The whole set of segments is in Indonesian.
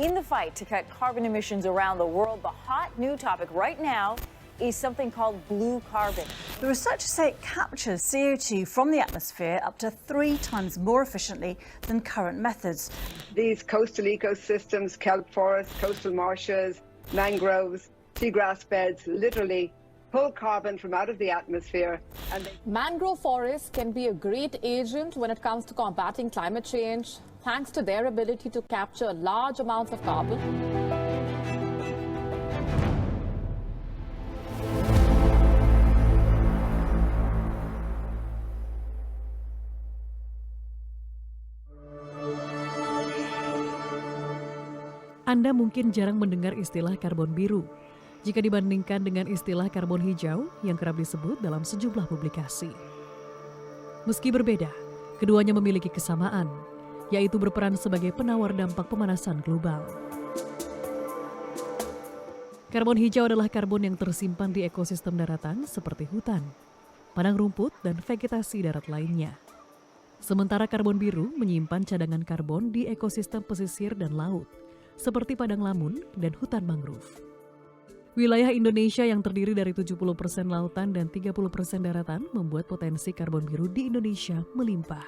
in the fight to cut carbon emissions around the world. The hot new topic right now is something called blue carbon. The researchers say it captures CO2 from the atmosphere up to 3 times more efficiently than current methods. These coastal ecosystems, kelp forests, coastal marshes, mangroves, seagrass beds, literally pull carbon from out of the atmosphere. Mangrove forests can be a great agent when it comes to combating climate change, thanks to their ability to capture large amounts of carbon. Anda mungkin jarang mendengar istilah karbon biru jika dibandingkan dengan istilah karbon hijau yang kerap disebut dalam sejumlah publikasi. Meski berbeda, keduanya memiliki kesamaan, yaitu berperan sebagai penawar dampak pemanasan global. Karbon hijau adalah karbon yang tersimpan di ekosistem daratan seperti hutan, padang rumput, dan vegetasi darat lainnya. Sementara karbon biru menyimpan cadangan karbon di ekosistem pesisir dan laut, seperti padang lamun dan hutan mangrove. Wilayah Indonesia yang terdiri dari 70% lautan dan 30% daratan membuat potensi karbon biru di Indonesia melimpah.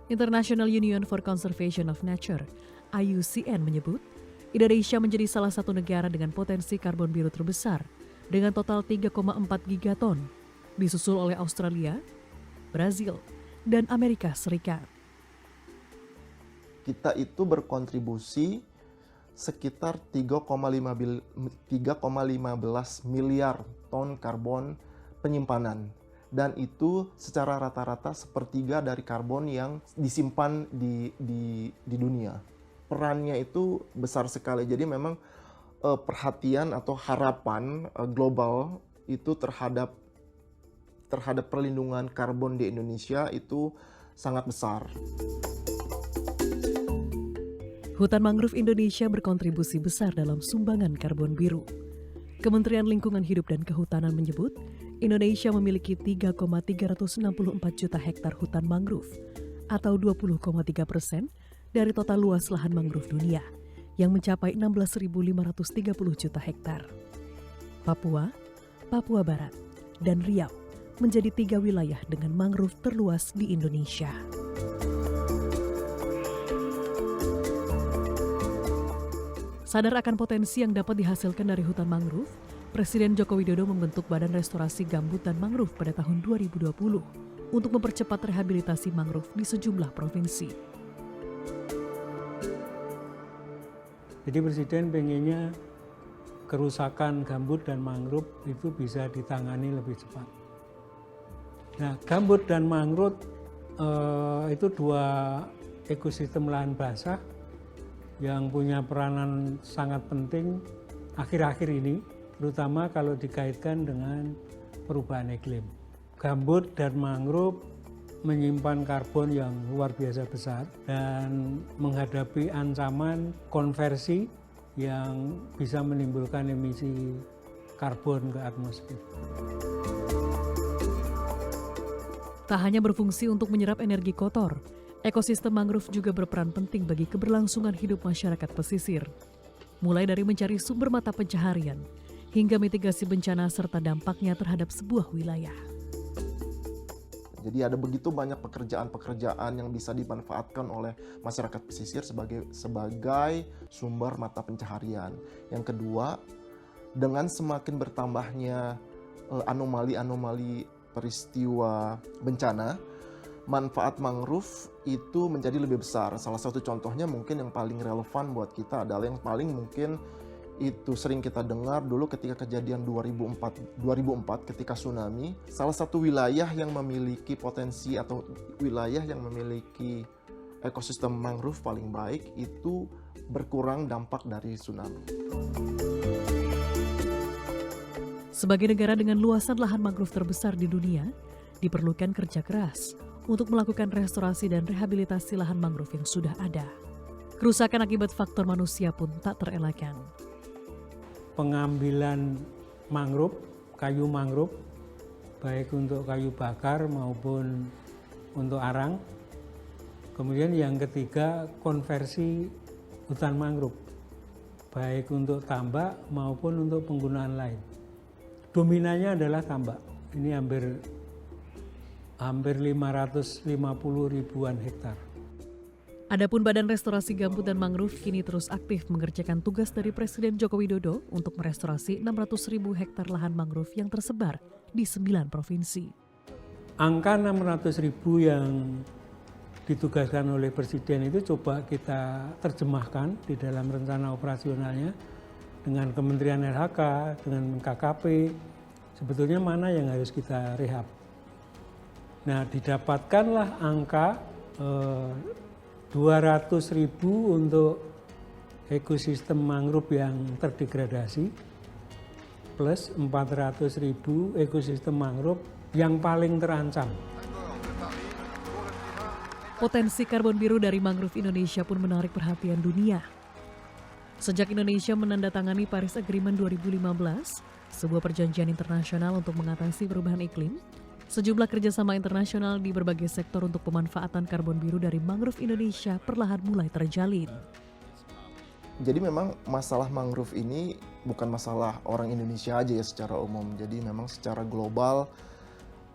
International Union for Conservation of Nature, IUCN menyebut, Indonesia menjadi salah satu negara dengan potensi karbon biru terbesar dengan total 3,4 gigaton, disusul oleh Australia, Brazil, dan Amerika Serikat. Kita itu berkontribusi sekitar 3,15 miliar ton karbon penyimpanan. Dan itu secara rata-rata sepertiga dari karbon yang disimpan di dunia. Perannya itu besar sekali. Jadi memang perhatian atau harapan global itu terhadap perlindungan karbon di Indonesia itu sangat besar. Hutan mangrove Indonesia berkontribusi besar dalam sumbangan karbon biru. Kementerian Lingkungan Hidup dan Kehutanan menyebut, Indonesia memiliki 3,364 juta hektar hutan mangrove, atau 20,3% dari total luas lahan mangrove dunia, yang mencapai 16.530 juta hektar. Papua, Papua Barat, dan Riau menjadi 3 wilayah dengan mangrove terluas di Indonesia. Sadar akan potensi yang dapat dihasilkan dari hutan mangrove, Presiden Joko Widodo membentuk Badan Restorasi Gambut dan Mangrove pada tahun 2020 untuk mempercepat rehabilitasi mangrove di sejumlah provinsi. Jadi Presiden pengennya kerusakan gambut dan mangrove itu bisa ditangani lebih cepat. Nah, gambut dan mangrove itu 2 ekosistem lahan basah yang punya peranan sangat penting akhir-akhir ini, terutama kalau dikaitkan dengan perubahan iklim. Gambut dan mangrove menyimpan karbon yang luar biasa besar dan menghadapi ancaman konversi yang bisa menimbulkan emisi karbon ke atmosfer. Tak hanya berfungsi untuk menyerap energi kotor, ekosistem mangrove juga berperan penting bagi keberlangsungan hidup masyarakat pesisir. Mulai dari mencari sumber mata pencaharian, hingga mitigasi bencana serta dampaknya terhadap sebuah wilayah. Jadi ada begitu banyak pekerjaan-pekerjaan yang bisa dimanfaatkan oleh masyarakat pesisir sebagai sumber mata pencaharian. Yang kedua, dengan semakin bertambahnya anomali-anomali peristiwa bencana, manfaat mangrove itu menjadi lebih besar. Salah satu contohnya mungkin yang paling relevan buat kita adalah yang paling mungkin itu sering kita dengar dulu ketika kejadian 2004 ketika tsunami. Salah satu wilayah yang memiliki potensi atau wilayah yang memiliki ekosistem mangrove paling baik itu berkurang dampak dari tsunami. Sebagai negara dengan luasan lahan mangrove terbesar di dunia, diperlukan kerja keras untuk melakukan restorasi dan rehabilitasi lahan mangrove yang sudah ada. Kerusakan akibat faktor manusia pun tak terelakkan. Pengambilan mangrove, kayu mangrove, baik untuk kayu bakar maupun untuk arang. Kemudian yang ketiga, konversi hutan mangrove, baik untuk tambak maupun untuk penggunaan lain. Dominannya adalah tambak. Ini hampir 550 ribuan hektar. Adapun Badan Restorasi Gambut dan Mangrove kini terus aktif mengerjakan tugas dari Presiden Joko Widodo untuk merestorasi 600.000 hektar lahan mangrove yang tersebar di 9 provinsi. Angka 600.000 yang ditugaskan oleh Presiden itu coba kita terjemahkan di dalam rencana operasionalnya dengan Kementerian LHK, dengan KKP, sebetulnya mana yang harus kita rehab. Nah, didapatkanlah angka 200.000 untuk ekosistem mangrove yang terdegradasi plus 400.000 ekosistem mangrove yang paling terancam. Potensi karbon biru dari mangrove Indonesia pun menarik perhatian dunia. Sejak Indonesia menandatangani Paris Agreement 2015, sebuah perjanjian internasional untuk mengatasi perubahan iklim, sejumlah kerjasama internasional di berbagai sektor untuk pemanfaatan karbon biru dari mangrove Indonesia perlahan mulai terjalin. Jadi memang masalah mangrove ini bukan masalah orang Indonesia aja ya secara umum. Jadi memang secara global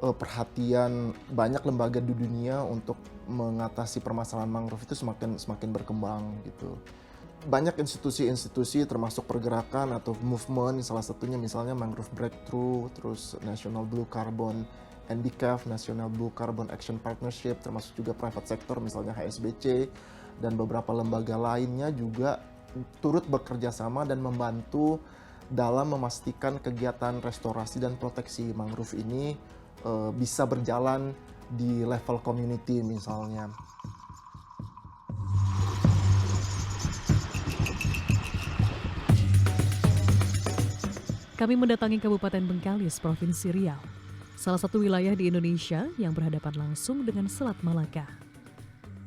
perhatian banyak lembaga di dunia untuk mengatasi permasalahan mangrove itu semakin berkembang gitu. Banyak institusi-institusi termasuk pergerakan atau movement, salah satunya misalnya Mangrove Breakthrough, terus National Blue Carbon NBCAF, National Blue Carbon Action Partnership, termasuk juga private sector misalnya HSBC, dan beberapa lembaga lainnya juga turut bekerja sama dan membantu dalam memastikan kegiatan restorasi dan proteksi mangrove ini bisa berjalan di level community misalnya. Kami mendatangi Kabupaten Bengkalis, Provinsi Riau, salah satu wilayah di Indonesia yang berhadapan langsung dengan Selat Malaka.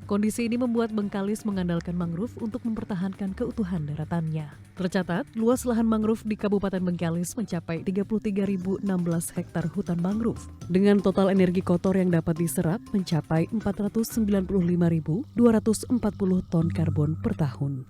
Kondisi ini membuat Bengkalis mengandalkan mangrove untuk mempertahankan keutuhan daratannya. Tercatat, luas lahan mangrove di Kabupaten Bengkalis mencapai 33.016 hektar hutan mangrove, dengan total energi kotor yang dapat diserap mencapai 495.240 ton karbon per tahun.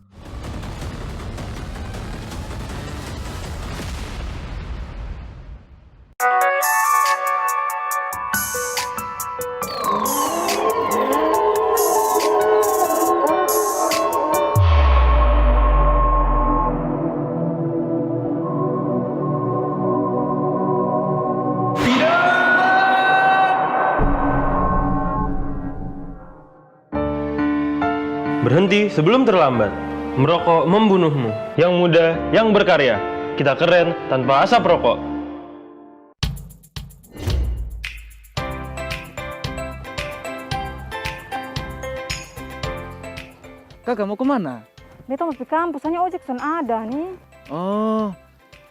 Berhenti sebelum terlambat. Merokok membunuhmu. Yang muda, yang berkarya. Kita keren tanpa asap rokok. Kakak mau kemana? Beta mau pergi kampus, hanya ojek son ada nih. Oh,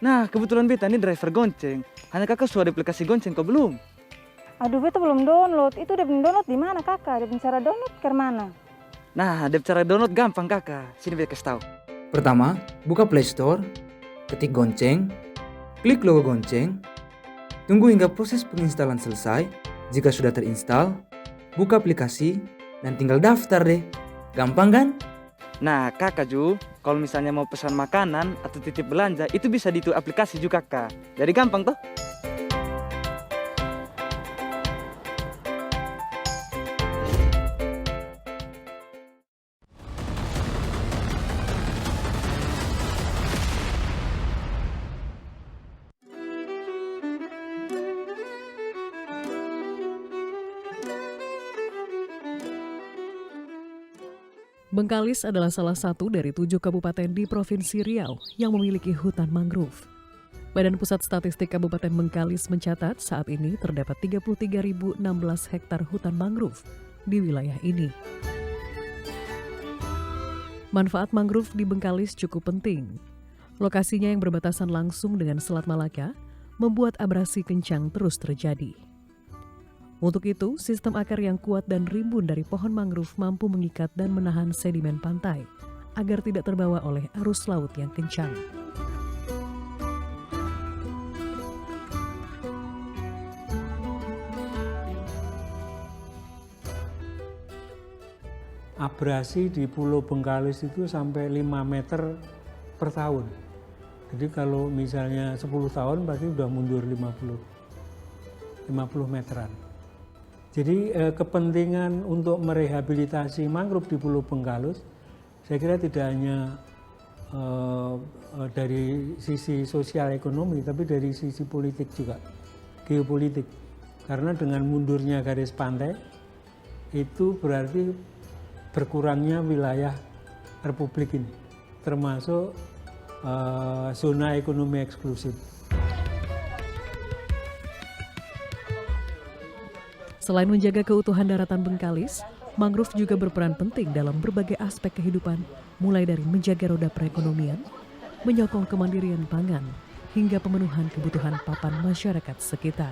nah kebetulan beta ini driver gonceng. Hanya kakak sudah ada aplikasi gonceng kok belum? Aduh, beta belum download. Itu udah download di mana kakak? Ada cara download ke mana? Nah, ada cara download gampang kakak. Sini beta kasih tahu. Pertama, buka Play Store, ketik Gonceng, klik logo Gonceng, tunggu hingga proses penginstalan selesai. Jika sudah terinstal, buka aplikasi dan tinggal daftar deh. Gampang kan? Nah, kakak Ju, kalau misalnya mau pesan makanan atau titip belanja, itu bisa di itu aplikasi juga kakak. Jadi gampang toh? Bengkalis adalah salah satu dari 7 kabupaten di Provinsi Riau yang memiliki hutan mangrove. Badan Pusat Statistik Kabupaten Bengkalis mencatat saat ini terdapat 33.016 hektar hutan mangrove di wilayah ini. Manfaat mangrove di Bengkalis cukup penting. Lokasinya yang berbatasan langsung dengan Selat Malaka membuat abrasi kencang terus terjadi. Untuk itu, sistem akar yang kuat dan rimbun dari pohon mangrove mampu mengikat dan menahan sedimen pantai agar tidak terbawa oleh arus laut yang kencang. abrasi di Pulau Bengkalis itu sampai 5 meter per tahun. Jadi kalau misalnya 10 tahun berarti udah mundur 50 meteran. Jadi kepentingan untuk merehabilitasi mangrove di Pulau Bengkalis, saya kira tidak hanya dari sisi sosial ekonomi, tapi dari sisi politik juga, geopolitik. Karena dengan mundurnya garis pantai, itu berarti berkurangnya wilayah Republik ini, termasuk zona ekonomi eksklusif. Selain menjaga keutuhan daratan Bengkalis, mangrove juga berperan penting dalam berbagai aspek kehidupan, mulai dari menjaga roda perekonomian, menyokong kemandirian pangan, hingga pemenuhan kebutuhan papan masyarakat sekitar.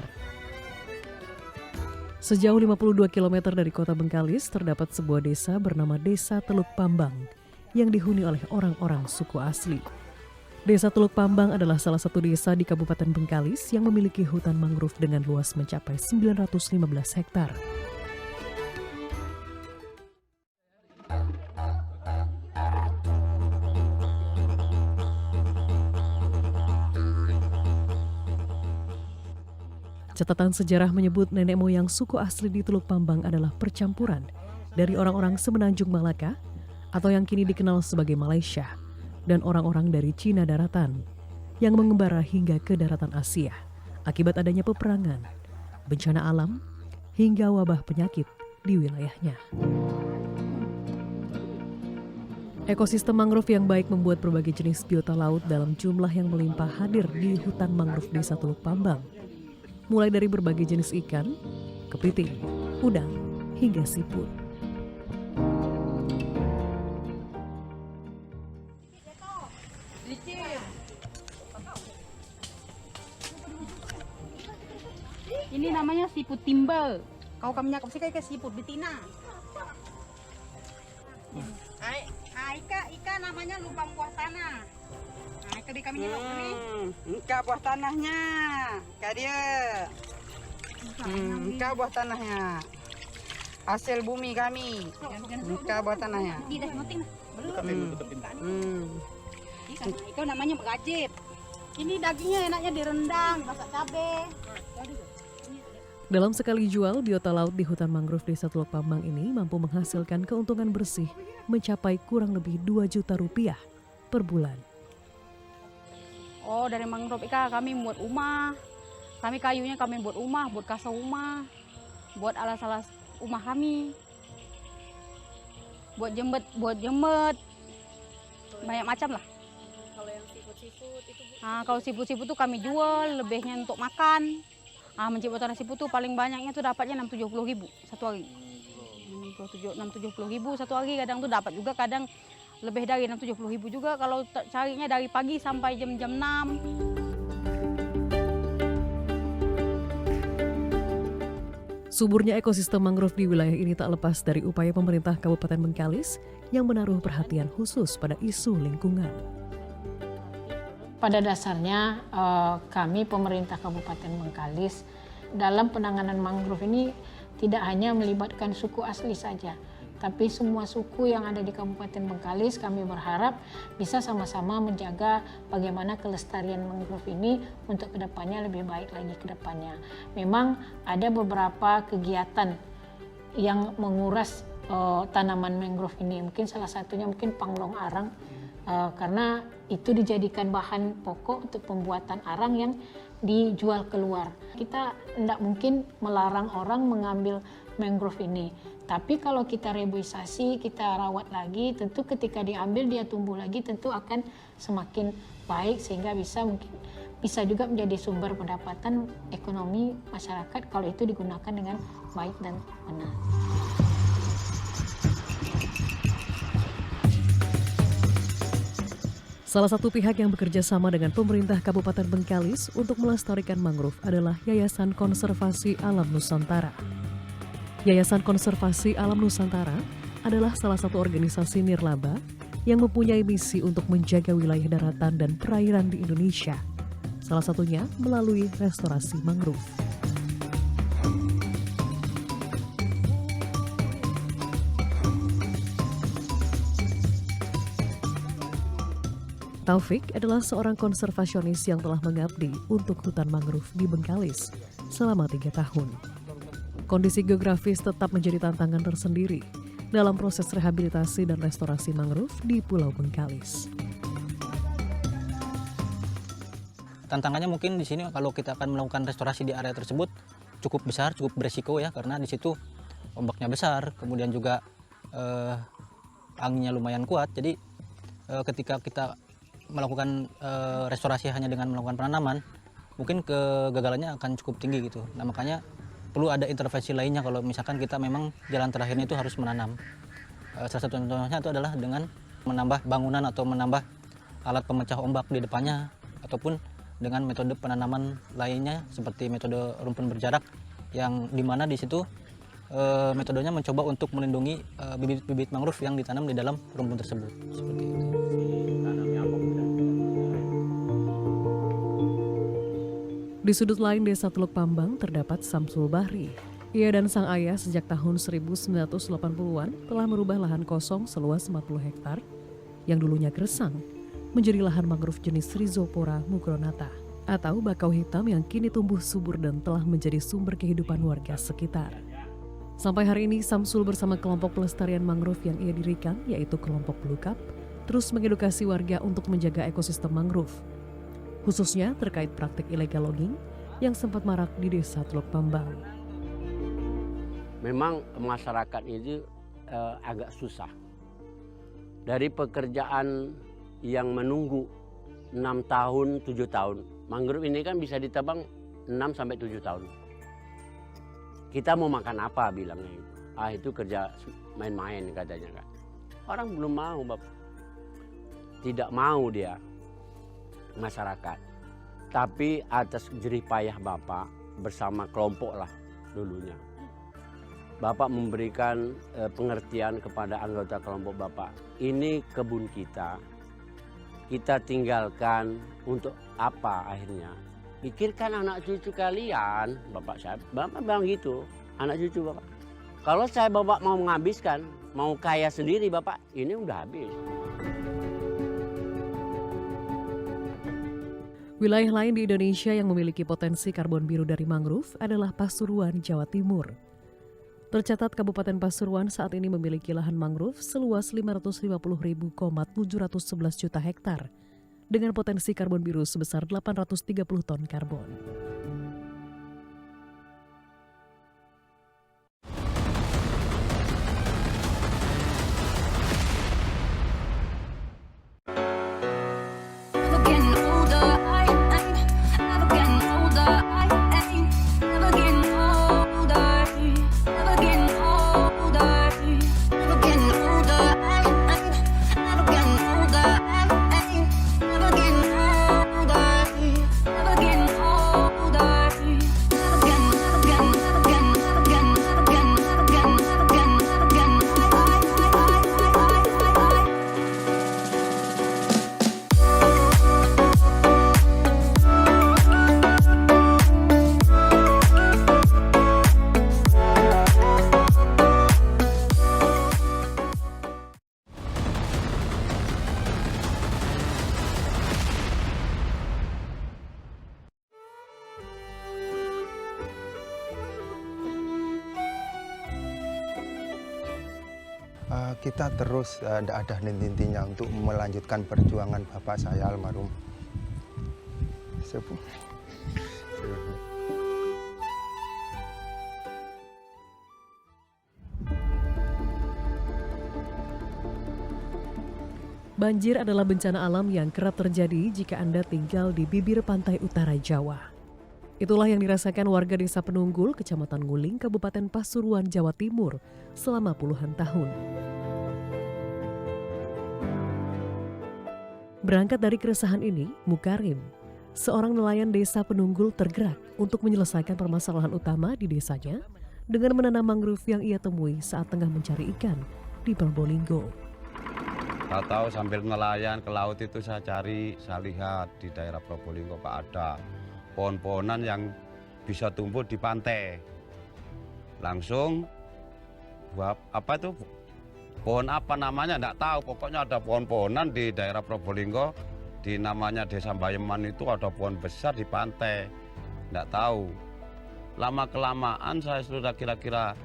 Sejauh 52 km dari kota Bengkalis terdapat sebuah desa bernama Desa Teluk Pambang yang dihuni oleh orang-orang suku asli. Desa Teluk Pambang adalah salah satu desa di Kabupaten Bengkalis yang memiliki hutan mangrove dengan luas mencapai 915 hektar. Catatan sejarah menyebut nenek moyang suku asli di Teluk Pambang adalah percampuran dari orang-orang Semenanjung Malaka atau yang kini dikenal sebagai Malaysia dan orang-orang dari Cina daratan yang mengembara hingga ke daratan Asia akibat adanya peperangan, bencana alam, hingga wabah penyakit di wilayahnya. Ekosistem mangrove yang baik membuat berbagai jenis biota laut dalam jumlah yang melimpah hadir di hutan mangrove Desa Teluk Pambang. Mulai dari berbagai jenis ikan, kepiting, udang, hingga siput. Ini namanya siput timbel. Kau kami nyakap sih kayak siput betina. Ika namanya lubang buah tanah. Nah, Ika di kami nyelok ini. Ika buah tanahnya. Ika dia. Ika buah tanahnya. Hasil bumi kami. Ika buah tanahnya. Tidak noting. Ika namanya begajib. Ini dagingnya enaknya direndang, masak cabai. Dalam sekali jual, biota laut di hutan mangrove Desa Teluk Pambang ini mampu menghasilkan keuntungan bersih mencapai kurang lebih 2 juta rupiah per bulan. Oh, dari mangrove Ika kami buat rumah. Kami kayunya kami buat rumah, buat kasau rumah, buat alas-alas rumah kami. Buat jembet. Banyak macam lah. Kalau yang siput-siput itu kalau siput-siput tuh kami jual, lebihnya untuk makan. Menciptakan siput tuh paling banyaknya tuh dapatnya 670 ribu satu hari. 670 ribu satu hari, kadang tuh dapat juga, kadang lebih dari 670 ribu juga kalau carinya dari pagi sampai jam-jam 6. Suburnya ekosistem mangrove di wilayah ini tak lepas dari upaya pemerintah Kabupaten Bengkalis yang menaruh perhatian khusus pada isu lingkungan. Pada dasarnya kami pemerintah Kabupaten Bengkalis dalam penanganan mangrove ini tidak hanya melibatkan suku asli saja, tapi semua suku yang ada di Kabupaten Bengkalis kami berharap bisa sama-sama menjaga bagaimana kelestarian mangrove ini untuk kedepannya lebih baik lagi kedepannya. Memang ada beberapa kegiatan yang menguras tanaman mangrove ini, mungkin salah satunya mungkin panglong arang. Karena itu dijadikan bahan pokok untuk pembuatan arang yang dijual keluar. Kita tidak mungkin melarang orang mengambil mangrove ini. Tapi kalau kita reboisasi, kita rawat lagi, tentu ketika diambil dia tumbuh lagi tentu akan semakin baik sehingga bisa juga menjadi sumber pendapatan ekonomi masyarakat kalau itu digunakan dengan baik dan benar. Salah satu pihak yang bekerja sama dengan pemerintah Kabupaten Bengkalis untuk melestarikan mangrove adalah Yayasan Konservasi Alam Nusantara. Yayasan Konservasi Alam Nusantara adalah salah satu organisasi nirlaba yang mempunyai misi untuk menjaga wilayah daratan dan perairan di Indonesia, salah satunya melalui restorasi mangrove. Taufik adalah seorang konservasionis yang telah mengabdi untuk hutan mangrove di Bengkalis selama 3 tahun. Kondisi geografis tetap menjadi tantangan tersendiri dalam proses rehabilitasi dan restorasi mangrove di Pulau Bengkalis. Tantangannya mungkin di sini kalau kita akan melakukan restorasi di area tersebut cukup besar, cukup beresiko ya, karena di situ ombaknya besar, kemudian juga anginnya lumayan kuat. Jadi ketika kita melakukan restorasi hanya dengan melakukan penanaman, mungkin kegagalannya akan cukup tinggi gitu. Nah makanya perlu ada intervensi lainnya kalau misalkan kita memang jalan terakhirnya itu harus menanam. Salah satu contohnya itu adalah dengan menambah bangunan atau menambah alat pemecah ombak di depannya, ataupun dengan metode penanaman lainnya seperti metode rumpun berjarak, yang dimana di situ metodenya mencoba untuk melindungi bibit-bibit mangrove yang ditanam di dalam rumpun tersebut. Seperti itu. Di sudut lain Desa Teluk Pambang terdapat Samsul Bahri. Ia dan sang ayah sejak tahun 1980-an telah merubah lahan kosong seluas 40 hektar yang dulunya gersang menjadi lahan mangrove jenis Rhizopora mugronata atau bakau hitam yang kini tumbuh subur dan telah menjadi sumber kehidupan warga sekitar. Sampai hari ini Samsul bersama kelompok pelestarian mangrove yang ia dirikan, yaitu kelompok Blue Cup, terus mengedukasi warga untuk menjaga ekosistem mangrove, khususnya terkait praktik illegal logging yang sempat marak di Desa Teluk Pambang. Memang masyarakat ini agak susah. Dari pekerjaan yang menunggu 6 tahun, 7 tahun. Mangrove ini kan bisa ditebang 6-7 tahun. Kita mau makan apa bilangnya itu. Itu kerja main-main katanya kan. Orang belum mau, Bapak. Tidak mau dia. Masyarakat, tapi atas jerih payah Bapak bersama kelompok lah dulunya, Bapak memberikan pengertian kepada anggota kelompok Bapak. Ini kebun kita tinggalkan untuk apa akhirnya? Pikirkan anak cucu kalian, Bapak bilang gitu, anak cucu Bapak. Kalau Bapak mau menghabiskan, mau kaya sendiri Bapak, ini udah habis. Wilayah lain di Indonesia yang memiliki potensi karbon biru dari mangrove adalah Pasuruan, Jawa Timur. Tercatat Kabupaten Pasuruan saat ini memiliki lahan mangrove seluas 550.711 juta hektar dengan potensi karbon biru sebesar 830 ton karbon. Kita terus tidak ada henti-hentinya untuk melanjutkan perjuangan bapak saya almarhum. Banjir adalah bencana alam yang kerap terjadi jika Anda tinggal di bibir pantai utara Jawa. Itulah yang dirasakan warga Desa Penunggul, Kecamatan Nguling, Kabupaten Pasuruan, Jawa Timur selama puluhan tahun. Berangkat dari keresahan ini, Mukarim, seorang nelayan Desa Penunggul, tergerak untuk menyelesaikan permasalahan utama di desanya dengan menanam mangrove yang ia temui saat tengah mencari ikan di Probolinggo. Tahu sambil nelayan ke laut itu saya lihat di daerah Probolinggo Pak, ada pohon-pohonan yang bisa tumbuh di pantai. Langsung pohon apa namanya enggak tahu, pokoknya ada pohon-pohonan di daerah Probolinggo Di namanya Desa Bayeman itu ada pohon besar di pantai. Nggak tahu. Lama-kelamaan saya sudah kira-kira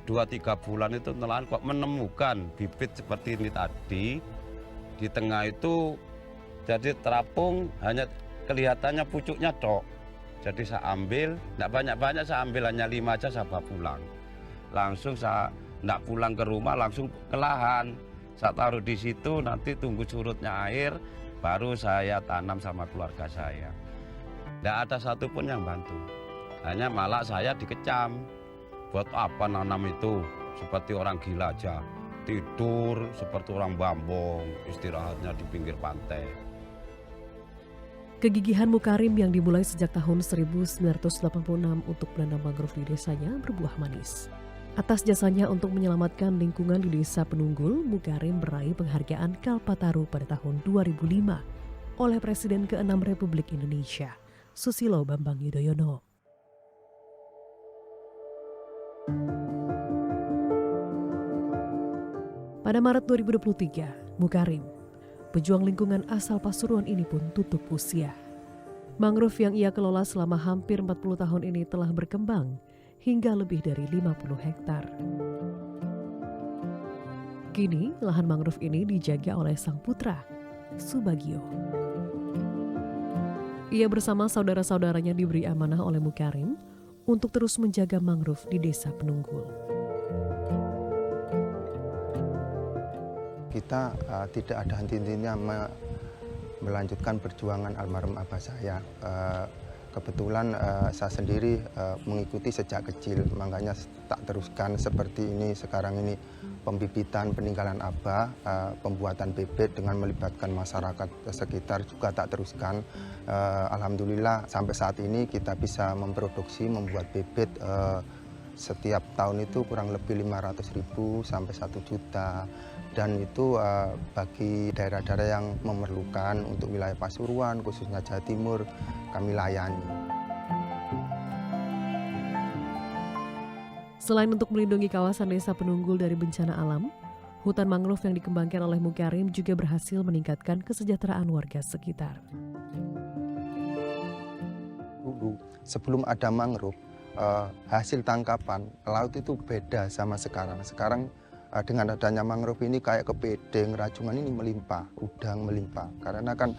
2-3 bulan itu nelayan kok menemukan bibit seperti ini tadi. Di tengah itu jadi terapung, hanya kelihatannya pucuknya tok. Jadi saya ambil, nggak banyak-banyak, saya ambil hanya 5 aja, saya bawa pulang. Langsung saya nggak pulang ke rumah, langsung ke lahan. Saya taruh di situ, nanti tunggu surutnya air, baru saya tanam sama keluarga saya. Nggak ada satupun yang bantu. Hanya malah saya dikecam. Buat apa nanam itu? Seperti orang gila aja. Tidur seperti orang bambong, istirahatnya di pinggir pantai. Kegigihan Mukarim yang dimulai sejak tahun 1986 untuk menanam mangrove di desanya berbuah manis. Atas jasanya untuk menyelamatkan lingkungan di Desa Penunggul, Mukarim meraih penghargaan Kalpataru pada tahun 2005 oleh Presiden ke-6 Republik Indonesia, Susilo Bambang Yudhoyono. Pada Maret 2023, Mukarim, pejuang lingkungan asal Pasuruan ini pun tutup usia. Mangrove yang ia kelola selama hampir 40 tahun ini telah berkembang hingga lebih dari 50 hektar. Kini, lahan mangrove ini dijaga oleh sang putra, Subagio. Ia bersama saudara-saudaranya diberi amanah oleh Mukarim untuk terus menjaga mangrove di Desa Penunggul. Kita tidak ada henti-hentinya melanjutkan perjuangan almarhum abah saya. Kebetulan saya sendiri mengikuti sejak kecil, makanya tak teruskan seperti ini sekarang ini. Pembibitan peninggalan abah, pembuatan bibit dengan melibatkan masyarakat sekitar juga tak teruskan. Alhamdulillah sampai saat ini kita bisa memproduksi, membuat bibit setiap tahun itu kurang lebih 500.000 sampai 1 juta. Dan itu bagi daerah-daerah yang memerlukan untuk wilayah Pasuruan, khususnya Jawa Timur, kami layani. Selain untuk melindungi kawasan Desa Penunggul dari bencana alam, hutan mangrove yang dikembangkan oleh Mukarim juga berhasil meningkatkan kesejahteraan warga sekitar. Dulu, sebelum ada mangrove, hasil tangkapan laut itu beda sama sekarang. Sekarang dengan adanya mangrove ini kayak kepiting, rajungan ini melimpah, udang melimpah. Karena kan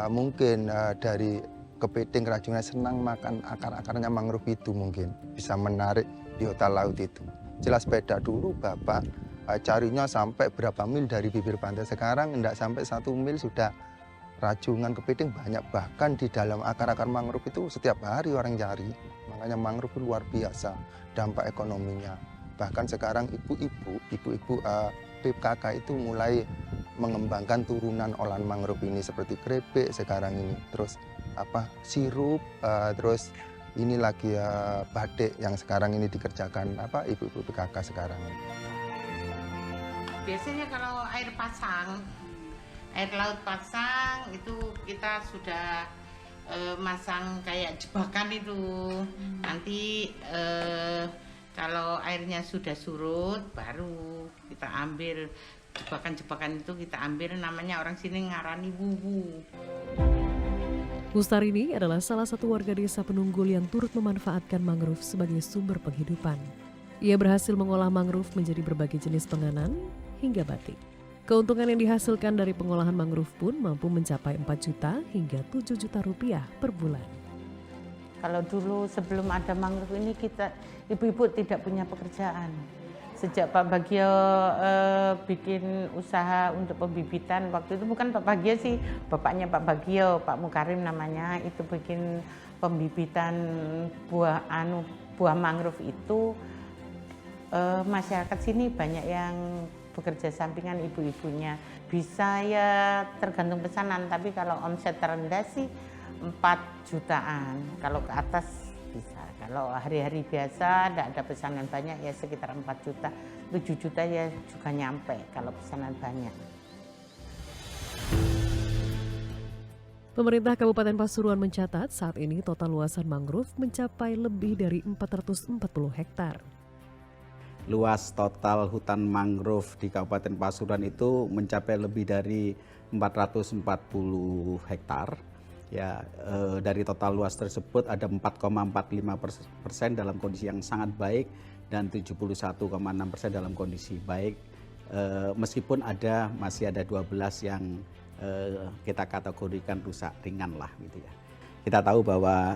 mungkin dari kepiting, rajungan senang makan akar-akarnya mangrove itu, mungkin bisa menarik biota laut itu. Jelas beda, dulu Bapak carinya sampai berapa mil dari bibir pantai. Sekarang tidak sampai 1 mil sudah rajungan, kepiting banyak. Bahkan di dalam akar-akar mangrove itu setiap hari orang cari. Makanya mangrove luar biasa dampak ekonominya. Bahkan sekarang ibu-ibu PKK itu mulai mengembangkan turunan olahan mangrove ini seperti keripik sekarang ini, terus sirup, terus ini lagi batik yang sekarang ini dikerjakan ibu-ibu PKK sekarang ini. Biasanya kalau air pasang, air laut pasang itu kita sudah masang kayak jebakan itu. Nanti kalau airnya sudah surut, baru kita ambil jebakan-jebakan itu, kita ambil, namanya orang sini ngarani wuwu. Mustarini adalah salah satu warga Desa Penunggul yang turut memanfaatkan mangrove sebagai sumber penghidupan. Ia berhasil mengolah mangrove menjadi berbagai jenis penganan hingga batik. Keuntungan yang dihasilkan dari pengolahan mangrove pun mampu mencapai 4 juta hingga 7 juta rupiah per bulan. Kalau dulu sebelum ada mangrove ini kita ibu-ibu tidak punya pekerjaan. Sejak Pak Bagio bikin usaha untuk pembibitan, waktu itu bukan Pak Bagio sih, bapaknya Pak Bagio, Pak Mukarim namanya, itu bikin pembibitan buah mangrove itu. Masyarakat sini banyak yang bekerja sampingan, ibu-ibunya. Bisa ya tergantung pesanan, tapi kalau omset terendah sih 4 jutaan, kalau ke atas bisa. Kalau hari-hari biasa tidak ada pesanan banyak ya sekitar 4 juta, 7 juta ya juga nyampe kalau pesanan banyak. Pemerintah Kabupaten Pasuruan mencatat saat ini total luasan mangrove mencapai lebih dari 440 hektar. luas total hutan mangrove di Kabupaten Pasuruan itu mencapai lebih dari 440 hektar. Ya, dari total luas tersebut ada 4,45% dalam kondisi yang sangat baik dan 71,6% dalam kondisi baik. Meskipun masih ada 12 yang kita kategorikan rusak ringan lah gitu ya. Kita tahu bahwa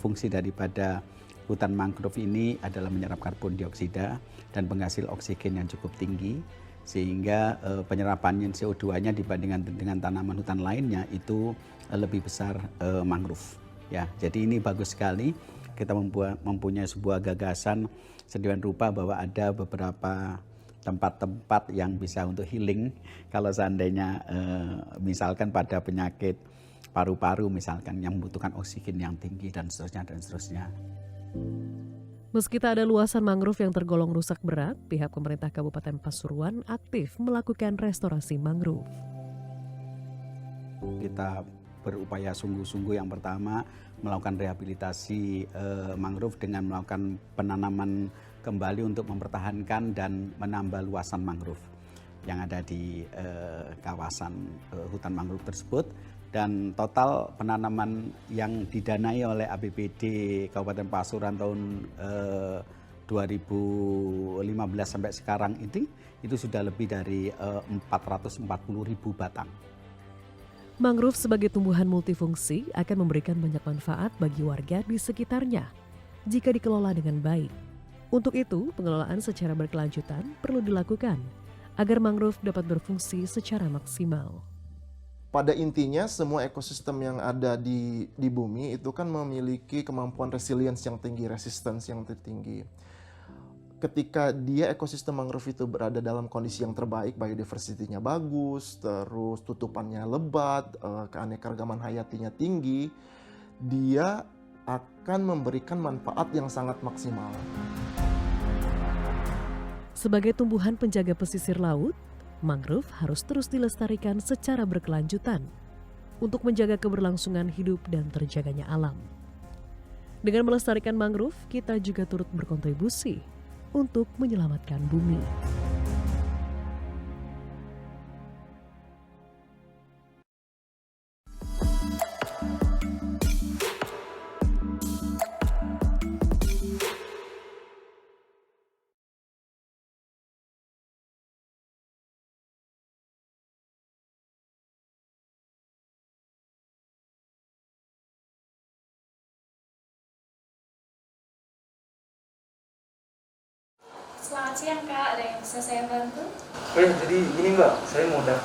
fungsi daripada hutan mangrove ini adalah menyerap karbon dioksida dan penghasil oksigen yang cukup tinggi, sehingga penyerapan CO2-nya dibandingkan dengan tanaman hutan lainnya itu lebih besar mangrove. Ya, jadi ini bagus sekali. Kita mempunyai sebuah gagasan sedemikian rupa bahwa ada beberapa tempat-tempat yang bisa untuk healing kalau seandainya misalkan pada penyakit paru-paru misalkan yang membutuhkan oksigen yang tinggi dan seterusnya dan seterusnya. Meski tak ada luasan mangrove yang tergolong rusak berat, pihak pemerintah Kabupaten Pasuruan aktif melakukan restorasi mangrove. Kita berupaya sungguh-sungguh yang pertama melakukan rehabilitasi mangrove dengan melakukan penanaman kembali untuk mempertahankan dan menambah luasan mangrove yang ada di kawasan hutan mangrove tersebut. Dan total penanaman yang didanai oleh APBD Kabupaten Pasuruan tahun 2015 sampai sekarang itu sudah lebih dari 440.000 batang. Mangrove sebagai tumbuhan multifungsi akan memberikan banyak manfaat bagi warga di sekitarnya jika dikelola dengan baik. Untuk itu, pengelolaan secara berkelanjutan perlu dilakukan agar mangrove dapat berfungsi secara maksimal. Pada intinya semua ekosistem yang ada di bumi itu kan memiliki kemampuan resilience yang tinggi, resistance yang tinggi. Ketika dia ekosistem mangrove itu berada dalam kondisi yang terbaik, biodiversity-nya bagus, terus tutupannya lebat, keanekaragaman hayatinya tinggi, dia akan memberikan manfaat yang sangat maksimal. Sebagai tumbuhan penjaga pesisir laut, mangrove harus terus dilestarikan secara berkelanjutan untuk menjaga keberlangsungan hidup dan terjaganya alam. Dengan melestarikan mangrove, kita juga turut berkontribusi untuk menyelamatkan bumi. Selamat siang Kak, ada yang bisa saya bantu? Jadi gini Mbak, saya mau daftar